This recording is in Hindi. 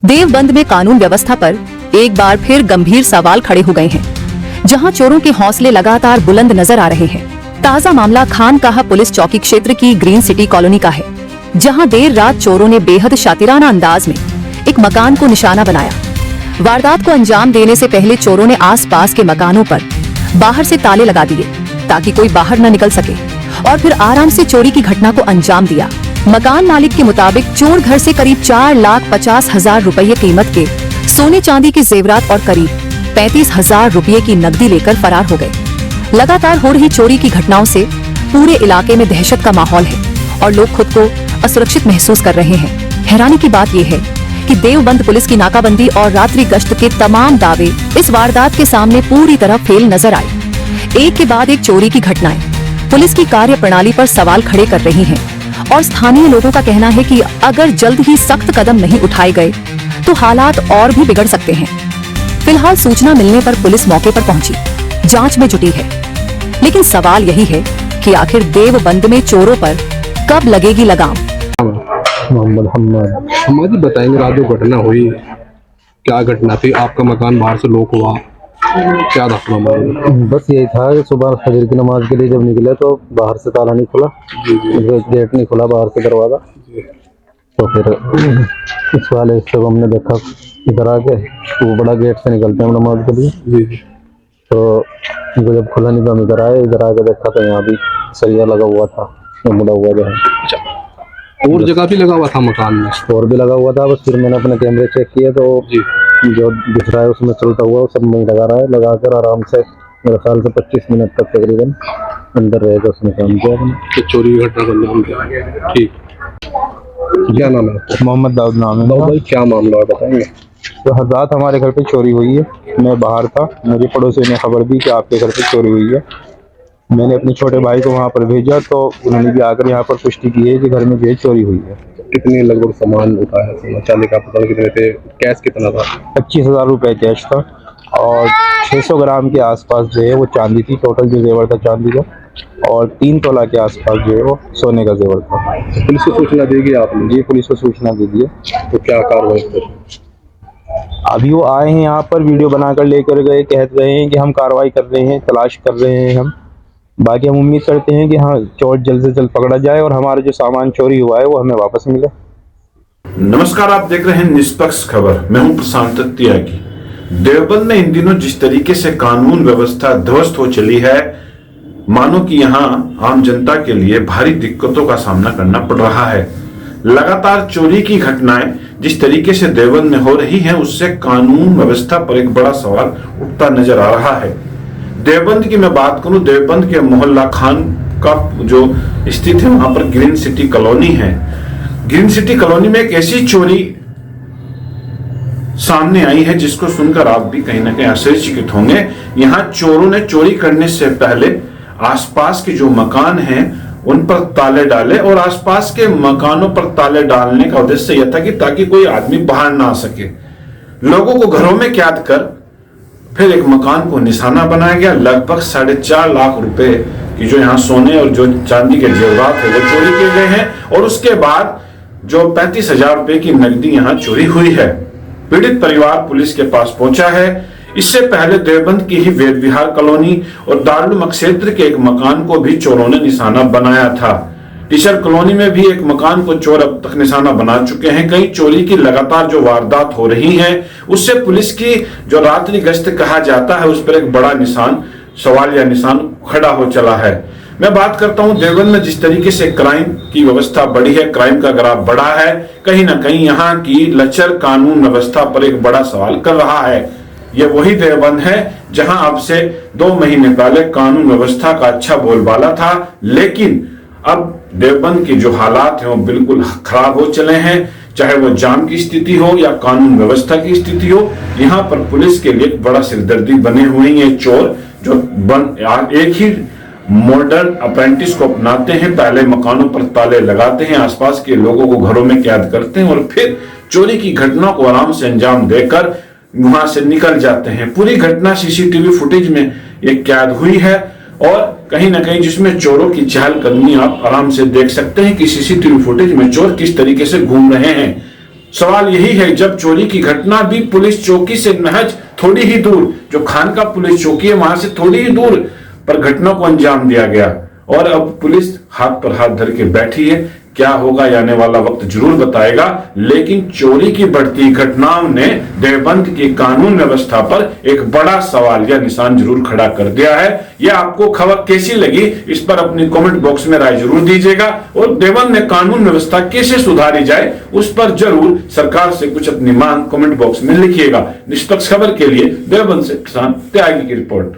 देवबंद में कानून व्यवस्था पर एक बार फिर गंभीर सवाल खड़े हो गए हैं, जहां चोरों के हौसले लगातार बुलंद नजर आ रहे हैं। ताजा मामला खानकाहा पुलिस चौकी क्षेत्र की ग्रीन सिटी कॉलोनी का है, जहां देर रात चोरों ने बेहद शातिराना अंदाज में एक मकान को निशाना बनाया। वारदात को अंजाम देने से पहले चोरों ने आसपास के मकानों पर बाहर से ताले लगा दिए ताकि कोई बाहर न निकल सके और फिर आराम से चोरी की घटना को अंजाम दिया। मकान मालिक के मुताबिक चोर घर से करीब 4,50,000 रुपये कीमत के सोने चांदी के जेवरात और करीब 35,000 रुपये की नकदी लेकर फरार हो गए। लगातार हो रही चोरी की घटनाओं से पूरे इलाके में दहशत का माहौल है और लोग खुद को असुरक्षित महसूस कर रहे हैं। हैरानी की बात यह है कि देवबंद पुलिस की नाकाबंदी और रात्रि गश्त के तमाम दावे इस वारदात के सामने पूरी तरह फेल नजर आए। एक के बाद एक चोरी की घटनाएं पुलिस की कार्य प्रणाली पर सवाल खड़े कर रही हैं और स्थानीय लोगों का कहना है कि अगर जल्द ही सख्त कदम नहीं उठाए गए तो हालात और भी बिगड़ सकते हैं। फिलहाल सूचना मिलने पर पुलिस मौके पर पहुंची, जांच में जुटी है, लेकिन सवाल यही है कि आखिर देवबंद में चोरों पर कब लगेगी लगाम। मोहम्मद हम्मद जी बताएंगे, रात जो घटना हुई क्या घटना थी? आपका मकान बाहर से लॉक हुआ, क्या था मामला? बस यही था कि सुबह फजर की नमाज के लिए जब निकले तो बाहर से ताला नहीं खुला, गेट नहीं खुला बाहर से दरवाजा। तो फिर इस वाले हिस्से को हमने देखा इधर आके, तो वो बड़ा गेट से निकलते हैं हम नमाज के लिए। तो इनको जब खुला नहीं तो हम इधर आए, इधर आके देखा तो यहाँ भी सरिया लगा हुआ था, मुड़ा हुआ जो है। और जगह भी लगा हुआ था मकान में? और भी लगा हुआ था। बस फिर मैंने अपने कैमरे चेक किए तो जो दिख रहा है उसमें चलता हुआ सब में लगा रहा है। लगाकर आराम से मेरे ख्याल से 25 मिनट तक तकरीबन अंदर रहेगा, उसने काम किया। तो चोरी की घटना का नाम क्या? ठीक, क्या नाम है? मोहम्मद दाऊद नाम है। भाई क्या मामला है बताएंगे? तो हर रात हमारे घर पे चोरी हुई है। मैं बाहर था, मुझे पड़ोसी ने खबर दी कि आपके घर पे चोरी हुई है। मैंने अपने छोटे भाई को वहाँ पर भेजा तो उन्होंने भी आकर यहाँ पर पुष्टि की है कि घर में जो है चोरी हुई है। कितने लगभग सामान उठाया? सोना चांदी का पता कितने थे? कैश कितना था? 25,000 रुपये कैश था और 600 ग्राम के आसपास जो है वो चांदी थी। टोटल जो जेवर था चांदी का, और 3 तोला के आसपास जो है वो सोने का जेवर था। पुलिस को सूचना देगी आपने? जी, पुलिस को सूचना दे दी है। तो क्या कार्रवाई कर? अभी वो आए हैं यहाँ पर, वीडियो बनाकर लेकर गए, कह रहे हैं कि हम कार्रवाई कर रहे हैं, तलाश कर रहे हैं हम। बाकी हम उम्मीद करते हैं कि हाँ, चोर जल्द से जल्द पकड़ा जाए और हमारा जो सामान चोरी हुआ है वो हमें वापस मिले। नमस्कार, आप देख रहे हैं निष्पक्ष खबर। मैं हूं प्रशांत त्यागी। देवबंद में इन दिनों जिस तरीके से कानून व्यवस्था ध्वस्त हो चली है, मानो कि यहां आम जनता के लिए भारी दिक्कतों का सामना करना पड़ रहा है। लगातार चोरी की घटनाएं जिस तरीके से देवबंद में हो रही हैं, उससे कानून व्यवस्था पर एक बड़ा सवाल उठता नजर आ रहा है। देवबंद की मैं बात करूं, देवबंद के मोहल्ला खान का जो स्थित है वहां पर ग्रीन सिटी कॉलोनी है। ग्रीन सिटी कॉलोनी में एक ऐसी चोरी सामने आई है जिसको सुनकर आप भी कहीं ना कहीं आश्चर्यचकित होंगे। यहां चोरों ने चोरी करने से पहले आसपास के जो मकान हैं उन पर ताले डाले, और आसपास के मकानों पर ताले डालने का उद्देश्य यह था कि ताकि कोई आदमी बाहर ना आ सके। लोगों को घरों में कैद कर फिर एक मकान को निशाना बनाया गया। लगभग 4.5 लाख रुपए की जो यहाँ सोने और जो चांदी के जेवरात है वो चोरी किए गए हैं, और उसके बाद जो 35,000 रुपए की नकदी यहाँ चोरी हुई है। पीड़ित परिवार पुलिस के पास पहुंचा है। इससे पहले देवबंद की ही वेद विहार कॉलोनी और दारुल क्षेत्र के एक मकान को भी चोरों ने निशाना बनाया था। टीचर कॉलोनी में भी एक मकान को चोर अब तक निशाना बना चुके हैं। कई चोरी की लगातार जो वारदात हो रही हैं, उससे पुलिस की जो रात्रि गश्त कहा जाता है उस पर एक बड़ा निशान, सवाल या निशान खड़ा हो चला है। मैं बात करता हूं देवबंद में जिस तरीके से क्राइम की व्यवस्था बढ़ी है, क्राइम का ग्राफ बढ़ा है, कहीं ना कहीं यहाँ की लचर कानून व्यवस्था पर एक बड़ा सवाल कर रहा है। यह वही देवबंद है जहां अब से 2 महीने पहले कानून व्यवस्था का अच्छा बोलबाला था, लेकिन अब देवबंद की जो हालात हैं वो बिल्कुल खराब हो चले हैं। चाहे वो जाम की स्थिति हो या कानून व्यवस्था की स्थिति हो, यहाँ पर पुलिस के लिए एक बड़ा सिरदर्दी बने हुए हैं चोर, जो एक ही मॉडर्न अप्रेंटिस को अपनाते हैं। पहले मकानों पर ताले लगाते हैं, आसपास के लोगों को घरों में कैद करते हैं और फिर चोरी की घटना को आराम से अंजाम देकर वहां से निकल जाते हैं। पूरी घटना सीसीटीवी फुटेज में एक कैद हुई है और कहीं ना कहीं जिसमें चोरों की चहलकदमी आप आराम से देख सकते हैं कि सीसीटीवी फुटेज में चोर किस तरीके से घूम रहे हैं। सवाल यही है, जब चोरी की घटना भी पुलिस चौकी से महज थोड़ी ही दूर, जो खान का पुलिस चौकी है वहां से थोड़ी ही दूर पर घटना को अंजाम दिया गया और अब पुलिस हाथ पर हाथ धर के बैठी है। क्या होगा ये आने वाला वक्त जरूर बताएगा, लेकिन चोरी की बढ़ती घटनाओं ने देवबंद की कानून व्यवस्था पर एक बड़ा सवाल या निशान जरूर खड़ा कर दिया है। यह आपको खबर कैसी लगी, इस पर अपनी कमेंट बॉक्स में राय जरूर दीजिएगा और देवबंद में कानून व्यवस्था कैसे सुधारी जाए उस पर जरूर सरकार से कुछ अपनी मांग कमेंट बॉक्स में लिखिएगा। निष्पक्ष खबर के लिए देवबंद से किसान त्यागी की रिपोर्ट।